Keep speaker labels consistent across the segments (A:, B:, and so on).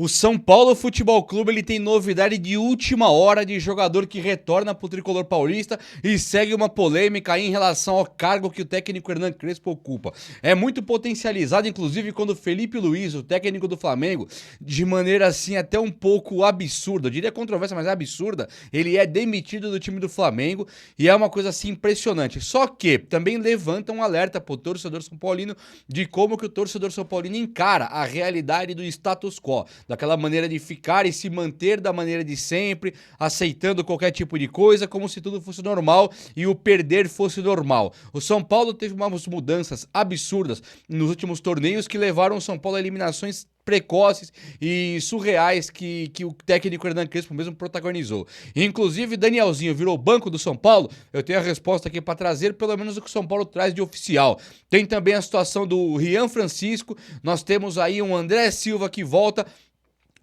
A: O São Paulo Futebol Clube ele tem novidade de última hora de jogador que retorna para o tricolor paulista e segue uma polêmica em relação ao cargo que o técnico Hernan Crespo ocupa. É muito potencializado, inclusive, quando Felipe Luiz, o técnico do Flamengo, de maneira assim até um pouco absurda, eu diria controversa, mas é absurda, ele é demitido do time do Flamengo e é uma coisa assim impressionante. Só que também levanta um alerta para o torcedor são paulino de como que o torcedor são paulino encara a realidade do status quo, daquela maneira de ficar e se manter da maneira de sempre, aceitando qualquer tipo de coisa, como se tudo fosse normal e o perder fosse normal. O São Paulo teve umas mudanças absurdas nos últimos torneios que levaram o São Paulo a eliminações precoces e surreais que o técnico Hernan Crespo mesmo protagonizou. Inclusive, Danielzinho virou banco do São Paulo. Eu tenho a resposta aqui para trazer, pelo menos o que o São Paulo traz de oficial. Tem também a situação do Rian Francisco. Nós temos aí um André Silva que volta,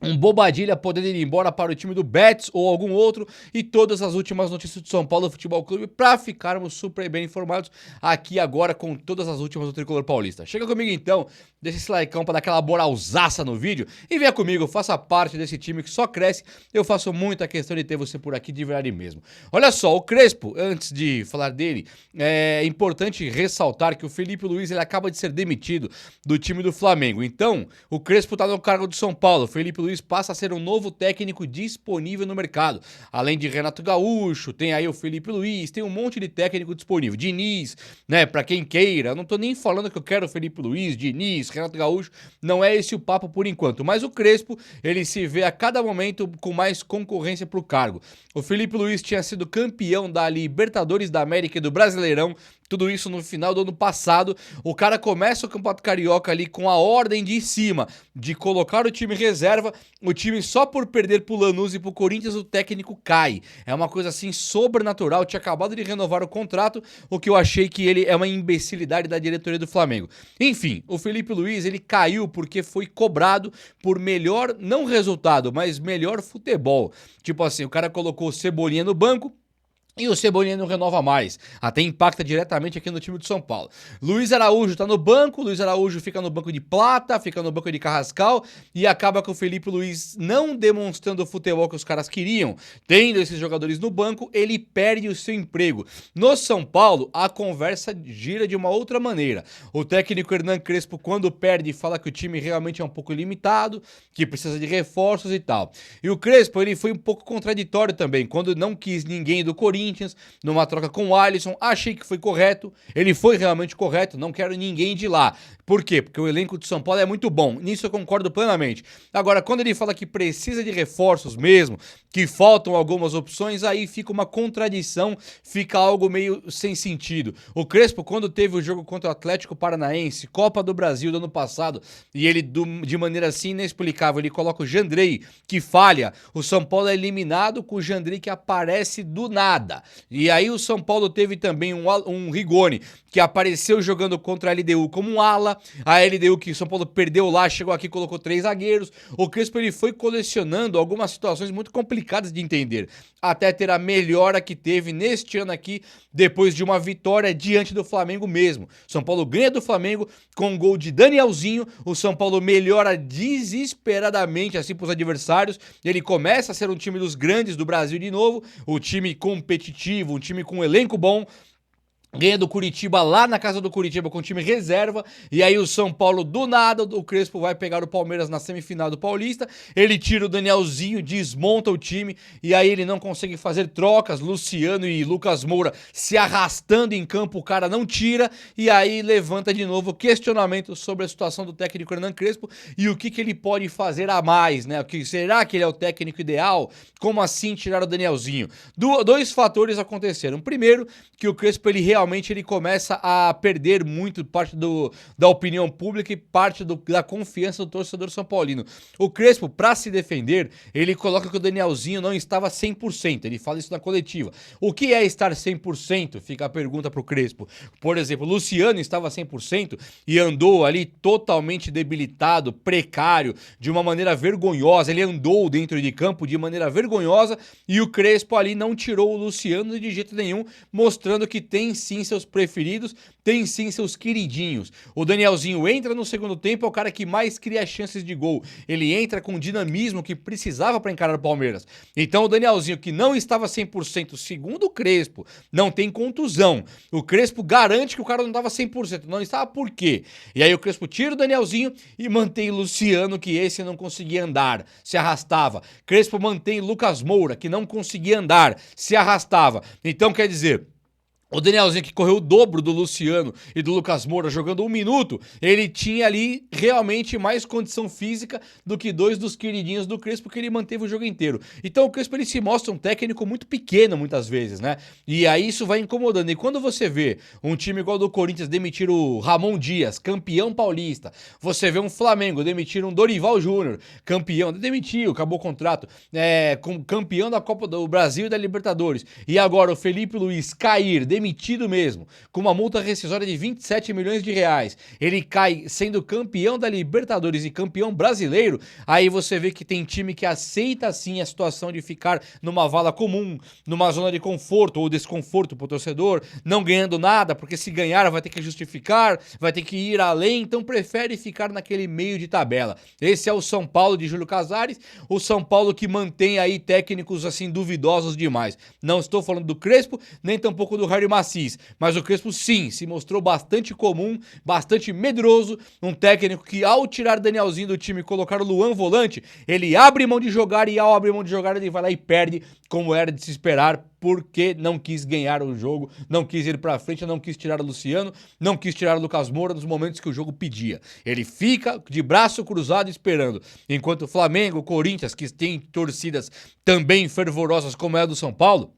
A: um Bobadilha podendo ir embora para o time do Betis ou algum outro, e todas as últimas notícias do São Paulo Futebol Clube para ficarmos super bem informados aqui agora com todas as últimas do Tricolor Paulista. Chega comigo então, deixa esse likeão para dar aquela moralzaça no vídeo e venha comigo, faça parte desse time que só cresce. Eu faço muita questão de ter você por aqui de verdade mesmo. Olha só, o Crespo, antes de falar dele, é importante ressaltar que o Felipe Luiz ele acaba de ser demitido do time do Flamengo. Então, o Crespo tá no cargo do São Paulo, o Felipe Luiz passa a ser um novo técnico disponível no mercado. Além de Renato Gaúcho, tem aí o Felipe Luiz, tem um monte de técnico disponível. Diniz, né, pra quem queira. Eu não tô nem falando que eu quero o Felipe Luiz, Diniz, Renato Gaúcho. Não é esse o papo por enquanto. Mas o Crespo, ele se vê a cada momento com mais concorrência pro cargo. O Felipe Luiz tinha sido campeão da Libertadores da América e do Brasileirão. Tudo isso no final do ano passado. O cara começa o Campeonato Carioca ali com a ordem de cima de colocar o time reserva. O time só por perder pro Lanús e pro Corinthians o técnico cai. É uma coisa assim sobrenatural. Tinha acabado de renovar o contrato, o que eu achei que ele é uma imbecilidade da diretoria do Flamengo. Enfim, o Felipe Luiz ele caiu porque foi cobrado por melhor, não resultado, mas melhor futebol. Tipo assim, o cara colocou o Cebolinha no banco e o Cebolinha não renova mais, até impacta diretamente aqui no time do São Paulo. Luiz Araújo tá no banco, Luiz Araújo fica no banco de Plata, fica no banco de Carrascal e acaba com o Felipe Luiz não demonstrando o futebol que os caras queriam. Tendo esses jogadores no banco, ele perde o seu emprego. No São Paulo, a conversa gira de uma outra maneira. O técnico Hernan Crespo, quando perde, fala que o time realmente é um pouco limitado, que precisa de reforços e tal. E o Crespo, ele foi um pouco contraditório também, quando não quis ninguém do Corinthians, numa troca com o Alisson, achei que foi correto, ele foi realmente correto, não quero ninguém de lá. Por quê? Porque o elenco de São Paulo é muito bom, nisso eu concordo plenamente. Agora, quando ele fala que precisa de reforços mesmo, que faltam algumas opções, aí fica uma contradição, fica algo meio sem sentido. O Crespo, quando teve o jogo contra o Atlético Paranaense, Copa do Brasil do ano passado, e ele, de maneira assim inexplicável, ele coloca o Jandrei, que falha, o São Paulo é eliminado com o Jandrei que aparece do nada. E aí o São Paulo teve também um Rigoni, que apareceu jogando contra a LDU como um ala, a LDU que o São Paulo perdeu lá, chegou aqui e colocou 3 zagueiros. O Crespo ele foi colecionando algumas situações muito complicadas de entender, até ter a melhora que teve neste ano aqui, depois de uma vitória diante do Flamengo mesmo. São Paulo ganha do Flamengo com um gol de Danielzinho, o São Paulo melhora desesperadamente assim para os adversários, ele começa a ser um time dos grandes do Brasil de novo, o time competitivo, um time com um elenco bom. Ganha do Curitiba lá na casa do Curitiba com o time reserva. E aí o São Paulo, do nada, o Crespo vai pegar o Palmeiras na semifinal do Paulista. Ele tira o Danielzinho, desmonta o time. E aí ele não consegue fazer trocas. Luciano e Lucas Moura se arrastando em campo, o cara não tira. E aí levanta de novo questionamento sobre a situação do técnico Hernan Crespo e o que ele pode fazer a mais, né? Será que ele é o técnico ideal? Como assim tirar o Danielzinho? Dois fatores aconteceram. Primeiro, que o Crespo ele realmente ele começa a perder muito parte da opinião pública e parte da confiança do torcedor são paulino. O Crespo, para se defender, ele coloca que o Danielzinho não estava 100%, ele fala isso na coletiva. O que é estar 100%? Fica a pergunta pro Crespo. Por exemplo, o Luciano estava 100% e andou ali totalmente debilitado, precário, de uma maneira vergonhosa, ele andou dentro de campo de maneira vergonhosa e o Crespo ali não tirou o Luciano de jeito nenhum, mostrando que tem sim sim seus preferidos, tem sim seus queridinhos. O Danielzinho entra no segundo tempo, é o cara que mais cria chances de gol. Ele entra com o dinamismo que precisava para encarar o Palmeiras. Então o Danielzinho, que não estava 100%, segundo o Crespo, não tem contusão. O Crespo garante que o cara não estava 100%, não estava por quê? E aí o Crespo tira o Danielzinho e mantém o Luciano, que esse não conseguia andar, se arrastava. Crespo mantém Lucas Moura, que não conseguia andar, se arrastava. Então quer dizer, o Danielzinho, que correu o dobro do Luciano e do Lucas Moura jogando 1 minuto, ele tinha ali realmente mais condição física do que 2 dos queridinhos do Crespo, que ele manteve o jogo inteiro. Então o Crespo, ele se mostra um técnico muito pequeno muitas vezes, né? E aí isso vai incomodando. E quando você vê um time igual do Corinthians demitir o Ramon Dias, campeão paulista, você vê um Flamengo demitir um Dorival Júnior, campeão, demitiu, acabou o contrato, campeão da Copa do Brasil e da Libertadores, e agora o Felipe Luiz cair, demitido mesmo, com uma multa rescisória de 27 milhões de reais, ele cai sendo campeão da Libertadores e campeão brasileiro, aí você vê que tem time que aceita sim a situação de ficar numa vala comum, numa zona de conforto ou desconforto pro torcedor, não ganhando nada, porque se ganhar vai ter que justificar, vai ter que ir além, então prefere ficar naquele meio de tabela. Esse é o São Paulo de Júlio Casares, o São Paulo que mantém aí técnicos assim duvidosos demais. Não estou falando do Crespo, nem tampouco do Harry Macis, mas o Crespo sim, se mostrou bastante comum, bastante medroso, um técnico que ao tirar Danielzinho do time e colocar o Luan volante, ele abre mão de jogar e ao abrir mão de jogar ele vai lá e perde, como era de se esperar, porque não quis ganhar o jogo, não quis ir pra frente, não quis tirar o Luciano, não quis tirar o Lucas Moura nos momentos que o jogo pedia. Ele fica de braço cruzado esperando, enquanto o Flamengo, o Corinthians, que tem torcidas também fervorosas como é a do São Paulo,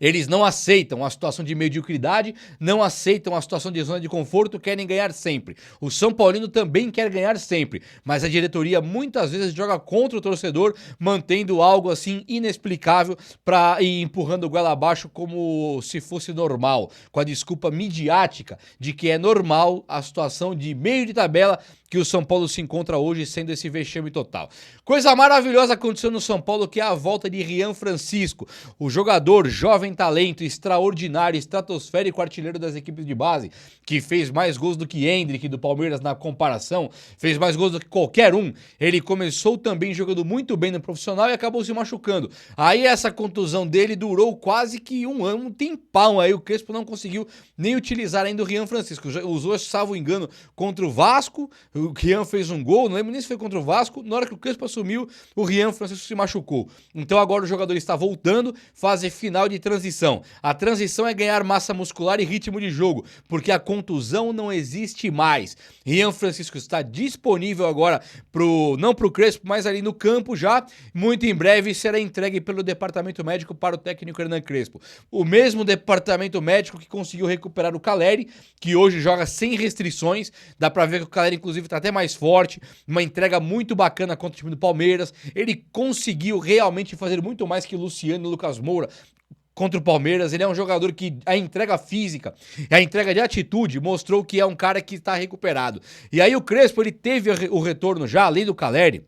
A: eles não aceitam a situação de mediocridade, não aceitam a situação de zona de conforto, querem ganhar sempre. O São Paulino também quer ganhar sempre, mas a diretoria muitas vezes joga contra o torcedor, mantendo algo assim inexplicável para ir empurrando o goela abaixo como se fosse normal, com a desculpa midiática de que é normal a situação de meio de tabela que o São Paulo se encontra hoje, sendo esse vexame total. Coisa maravilhosa aconteceu no São Paulo, que é a volta de Rian Francisco, o jogador, jovem talento, extraordinário, estratosférico, artilheiro das equipes de base, que fez mais gols do que Endrick do Palmeiras na comparação, fez mais gols do que qualquer um. Ele começou também jogando muito bem no profissional e acabou se machucando. Aí essa contusão dele durou quase que um ano, um tempão aí, o Crespo não conseguiu nem utilizar ainda o Rian Francisco. Usou, salvo engano, contra o Vasco. O Rian fez um gol, não lembro nem se foi contra o Vasco. Na hora que o Crespo assumiu, o Rian Francisco se machucou. Então agora o jogador está voltando, fase final de transição. A transição é ganhar massa muscular e ritmo de jogo, porque a contusão não existe mais. Rian Francisco está disponível agora não pro Crespo, mas ali no campo já. Muito em breve será entregue pelo departamento médico para o técnico Hernan Crespo. O mesmo departamento médico que conseguiu recuperar o Caleri, que hoje joga sem restrições. Dá pra ver que o Caleri, inclusive, tá até mais forte, uma entrega muito bacana contra o time do Palmeiras. Ele conseguiu realmente fazer muito mais que Luciano e Lucas Moura contra o Palmeiras. Ele é um jogador que a entrega física, a entrega de atitude mostrou que é um cara que está recuperado. E aí o Crespo, ele teve o retorno já, além do Caleri,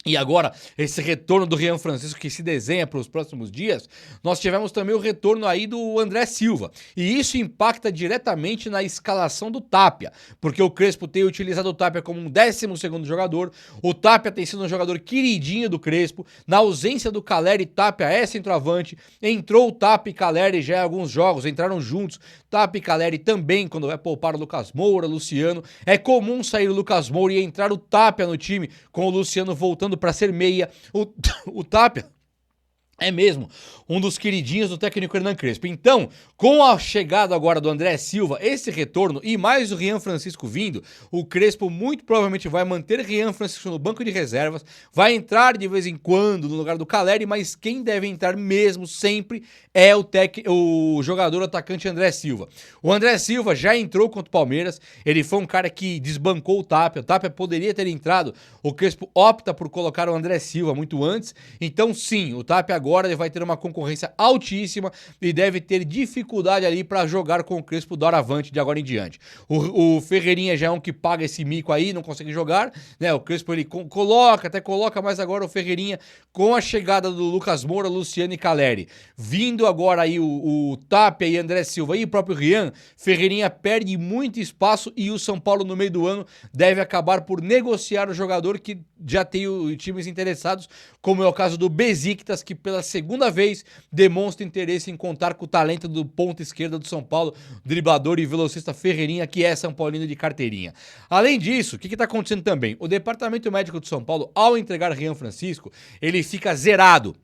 A: e agora, esse retorno do Rian Francisco que se desenha para os próximos dias, nós tivemos também o retorno aí do André Silva. E isso impacta diretamente na escalação do Tapia, porque o Crespo tem utilizado o Tapia como um 12º jogador, o Tapia tem sido um jogador queridinho do Crespo, na ausência do Caleri, Tapia é centroavante, entrou o Tapia e Caleri já em alguns jogos, entraram juntos, Tapia e Caleri também, quando vai poupar o Lucas Moura, Luciano, é comum sair o Lucas Moura e entrar o Tapia no time, com o Luciano voltando para ser meia, o Tapia é mesmo um dos queridinhos do técnico Hernan Crespo. Então, com a chegada agora do André Silva, esse retorno e mais o Rian Francisco vindo, o Crespo muito provavelmente vai manter Rian Francisco no banco de reservas, vai entrar de vez em quando no lugar do Caleri, mas quem deve entrar mesmo sempre é o jogador atacante André Silva. O André Silva já entrou contra o Palmeiras, ele foi um cara que desbancou o Tapia poderia ter entrado, o Crespo opta por colocar o André Silva muito antes, então sim, o Tapia agora agora ele vai ter uma concorrência altíssima e deve ter dificuldade ali para jogar com o Crespo doravante de agora em diante. O Ferreirinha já é um que paga esse mico aí, não consegue jogar, né? O Crespo ele até coloca, mas agora o Ferreirinha, com a chegada do Lucas Moura, Luciano e Caleri, vindo agora aí o Tapia e André Silva e o próprio Rian, Ferreirinha perde muito espaço e o São Paulo no meio do ano deve acabar por negociar o jogador que já tem times interessados, como é o caso do Besiktas, que pela segunda vez demonstra interesse em contar com o talento do ponta esquerda do São Paulo, driblador e velocista Ferreirinha, que é São Paulino de carteirinha. Além disso, o que está acontecendo também? O departamento médico do São Paulo, ao entregar Rian Francisco, ele fica zerado.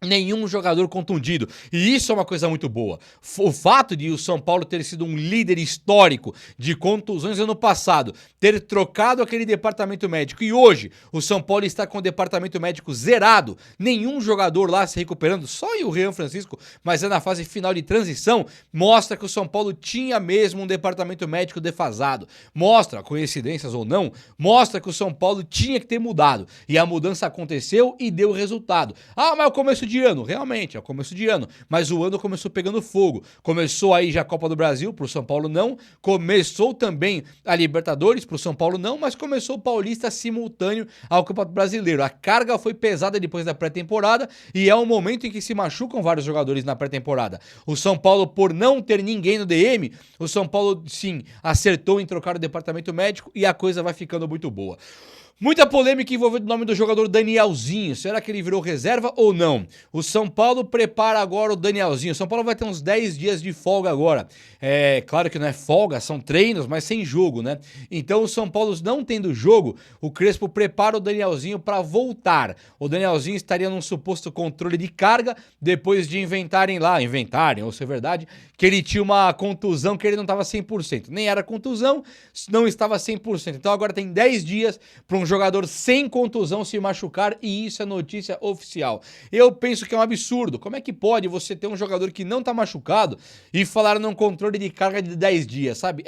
A: Nenhum jogador contundido, e isso é uma coisa muito boa. O fato de o São Paulo ter sido um líder histórico de contusões ano passado, ter trocado aquele departamento médico, e hoje o São Paulo está com o departamento médico zerado, nenhum jogador lá se recuperando, só o Rian Francisco, mas é na fase final de transição, mostra que o São Paulo tinha mesmo um departamento médico defasado, mostra, coincidências ou não, mostra que o São Paulo tinha que ter mudado, e a mudança aconteceu e deu resultado. Ah, mas o começo de ano, realmente, é o começo de ano, mas o ano começou pegando fogo, começou aí já a Copa do Brasil, pro São Paulo não, começou também a Libertadores, pro São Paulo não, mas começou o Paulista simultâneo ao Campeonato Brasileiro, a carga foi pesada depois da pré-temporada e é um momento em que se machucam vários jogadores na pré-temporada. O São Paulo, por não ter ninguém no DM, o São Paulo sim, acertou em trocar o departamento médico e a coisa vai ficando muito boa. Muita polêmica envolvendo o nome do jogador Danielzinho. Será que ele virou reserva ou não? O São Paulo prepara agora o Danielzinho. O São Paulo vai ter uns 10 dias de folga agora. É claro que não é folga, são treinos, mas sem jogo, né? Então o São Paulo não tendo jogo, o Crespo prepara o Danielzinho para voltar. O Danielzinho estaria num suposto controle de carga depois de inventarem, ou se é verdade, que ele tinha uma contusão que ele não estava 100%. Nem era contusão, não estava 100%. Então agora tem 10 dias para um jogador sem contusão se machucar e isso é notícia oficial. Eu penso que é um absurdo. Como é que pode você ter um jogador que não tá machucado e falar num controle de carga de 10 dias, sabe?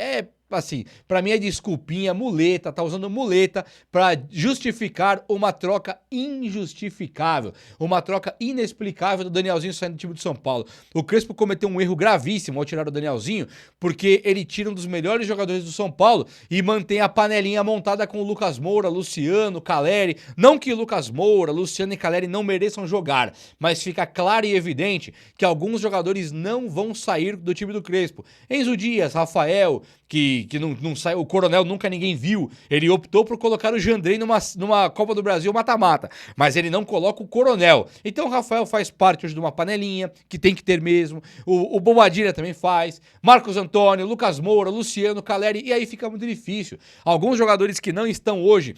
A: Assim, pra mim é desculpinha, muleta, tá usando muleta pra justificar uma troca injustificável, uma troca inexplicável do Danielzinho saindo do time de São Paulo. O Crespo cometeu um erro gravíssimo ao tirar o Danielzinho, porque ele tira um dos melhores jogadores do São Paulo e mantém a panelinha montada com o Lucas Moura, Luciano, Caleri. Não que Lucas Moura, Luciano e Caleri não mereçam jogar, mas fica claro e evidente que alguns jogadores não vão sair do time do Crespo. Enzo Dias, Rafael, que não saiu, o Coronel nunca ninguém viu, ele optou por colocar o Jandrei numa Copa do Brasil mata-mata, mas ele não coloca o Coronel. Então o Rafael faz parte hoje de uma panelinha, que tem que ter mesmo, o Bobadilha também faz, Marcos Antônio, Lucas Moura, Luciano, Caleri, e aí fica muito difícil. Alguns jogadores que não estão hoje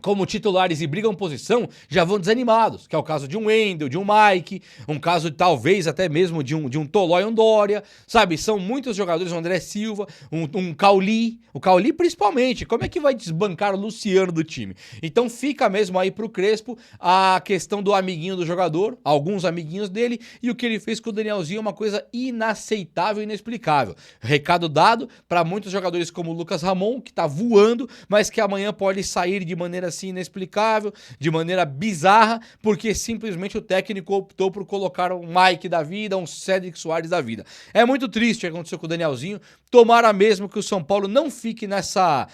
A: como titulares e brigam posição, já vão desanimados, que é o caso de um Wendel, de um Mike, um caso talvez até mesmo de um Tolói e um Dória, sabe? São muitos jogadores, o André Silva, um Cauli, o Cauli principalmente, como é que vai desbancar o Luciano do time? Então fica mesmo aí pro Crespo a questão do amiguinho do jogador, alguns amiguinhos dele, e o que ele fez com o Danielzinho é uma coisa inaceitável e inexplicável. Recado dado para muitos jogadores como o Lucas Ramon, que tá voando, mas que amanhã pode sair de maneira assim inexplicável, de maneira bizarra, porque simplesmente o técnico optou por colocar um Mike da vida, um Cédric Soares da vida. É muito triste o que aconteceu com o Danielzinho, tomara mesmo que o São Paulo não fique nessa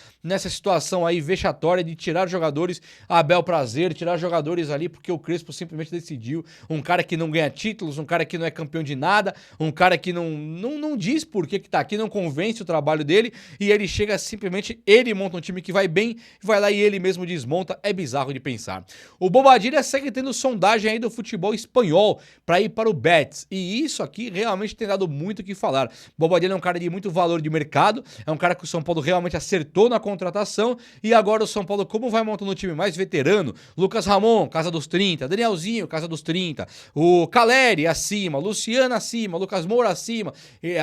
A: situação aí vexatória de tirar jogadores a bel prazer, tirar jogadores ali porque o Crespo simplesmente decidiu, um cara que não ganha títulos, um cara que não é campeão de nada, um cara que não diz por que tá aqui, não convence o trabalho dele, e ele chega simplesmente, ele monta um time que vai bem, vai lá e ele mesmo desmonta, é bizarro de pensar. O Bobadilha segue tendo sondagem aí do futebol espanhol para ir para o Betis, e isso aqui realmente tem dado muito o que falar. Bobadilha é um cara de muito valor de mercado, é um cara que o São Paulo realmente acertou na contratação, e agora o São Paulo, como vai montando um time mais veterano, Lucas Ramon, casa dos 30, Danielzinho, casa dos 30, o Caleri acima, Luciano acima, Lucas Moura acima,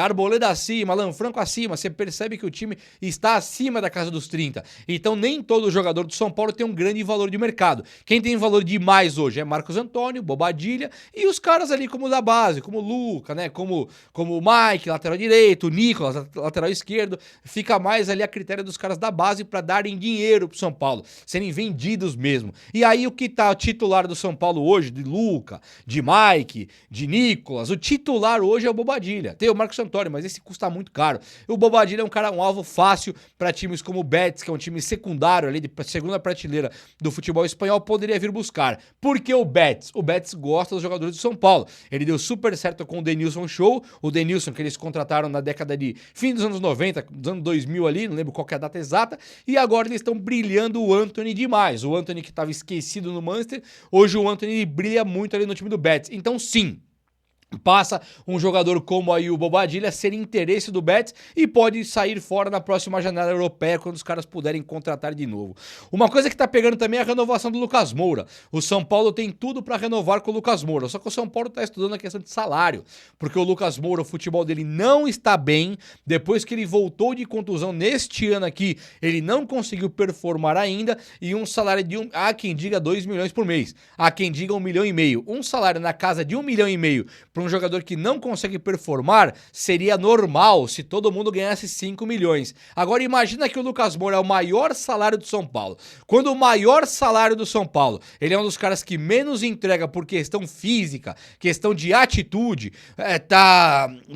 A: Arboleda acima, Alan Franco acima, você percebe que o time está acima da casa dos 30, então nem todo jogador do São Paulo tem um grande valor de mercado. Quem tem valor demais hoje é Marcos Antônio, Bobadilha e os caras ali como da base, como o Luca, né, como o Mike, lateral direito, o Nicolas, lateral esquerdo, fica mais ali a critério dos caras da base para darem dinheiro pro São Paulo, serem vendidos mesmo. E aí o que tá o titular do São Paulo hoje, de Luca, de Mike, de Nicolas, o titular hoje é o Bobadilla. Tem o Marcos Antônio, mas esse custa muito caro. O Bobadilla é um alvo fácil para times como o Betis, que é um time secundário ali de segunda prateleira do futebol espanhol, poderia vir buscar. Por que o Betis? O Betis gosta dos jogadores do São Paulo. Ele deu super certo com o Denilson Show, o Denilson que eles contrataram na década de fim dos anos 90, dos anos 2000 ali, não lembro qual que é a data exata, e agora eles estão brilhando o Antony demais. O Antony que estava esquecido no Manchester, hoje o Antony brilha muito ali no time do Betis. Então sim, passa um jogador como aí o Bobadilla a ser interesse do Betis e pode sair fora na próxima janela europeia quando os caras puderem contratar de novo. Uma coisa que tá pegando também é a renovação do Lucas Moura. O São Paulo tem tudo para renovar com o Lucas Moura, só que o São Paulo tá estudando a questão de salário, porque o Lucas Moura, o futebol dele não está bem, depois que ele voltou de contusão neste ano aqui, ele não conseguiu performar ainda, e um salário de há quem diga 2 milhões por mês, há quem diga 1,5 milhão. Um salário na casa de 1,5 milhão para um jogador que não consegue performar, seria normal se todo mundo ganhasse 5 milhões. Agora imagina que o Lucas Moura é o maior salário do São Paulo. Quando o maior salário do São Paulo, ele é um dos caras que menos entrega por questão física, questão de atitude,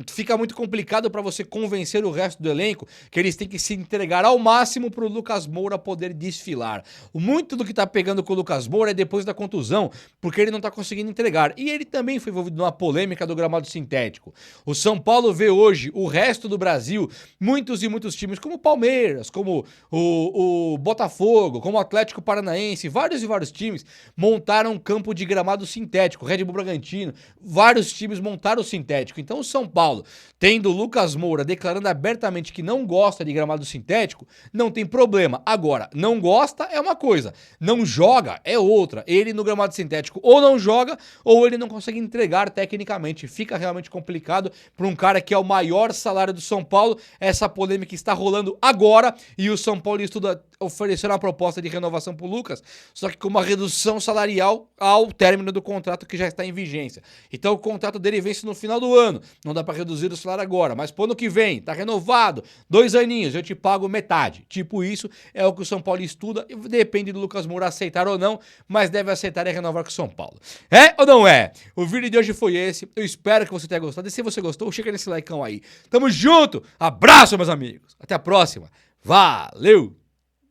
A: fica muito complicado para você convencer o resto do elenco que eles têm que se entregar ao máximo para o Lucas Moura poder desfilar. Muito do que tá pegando com o Lucas Moura é depois da contusão, porque ele não tá conseguindo entregar. E ele também foi envolvido numa polêmica do gramado sintético. O São Paulo vê hoje o resto do Brasil, muitos e muitos times, como o Palmeiras, como o Botafogo, como o Atlético Paranaense, vários e vários times montaram um campo de gramado sintético. Red Bull Bragantino, vários times montaram o sintético. Então o São Paulo, tendo o Lucas Moura declarando abertamente que não gosta de gramado sintético, não tem problema. Agora, não gosta é uma coisa, não joga é outra. Ele no gramado sintético ou não joga ou ele não consegue entregar tecnicamente. Fica realmente complicado para um cara que é o maior salário do São Paulo. Essa polêmica está rolando agora e o São Paulo estuda oferecer uma proposta de renovação para o Lucas, só que com uma redução salarial ao término do contrato que já está em vigência. Então o contrato dele vence no final do ano, não dá para reduzir o salário agora, mas pro ano que vem, tá renovado, 2 aninhos, eu te pago metade. Tipo isso é o que o São Paulo estuda, e depende do Lucas Moura aceitar ou não, mas deve aceitar e renovar com o São Paulo. É ou não é? O vídeo de hoje foi esse, eu espero que você tenha gostado, e se você gostou, chega nesse likeão aí. Tamo junto, abraço meus amigos, até a próxima, valeu!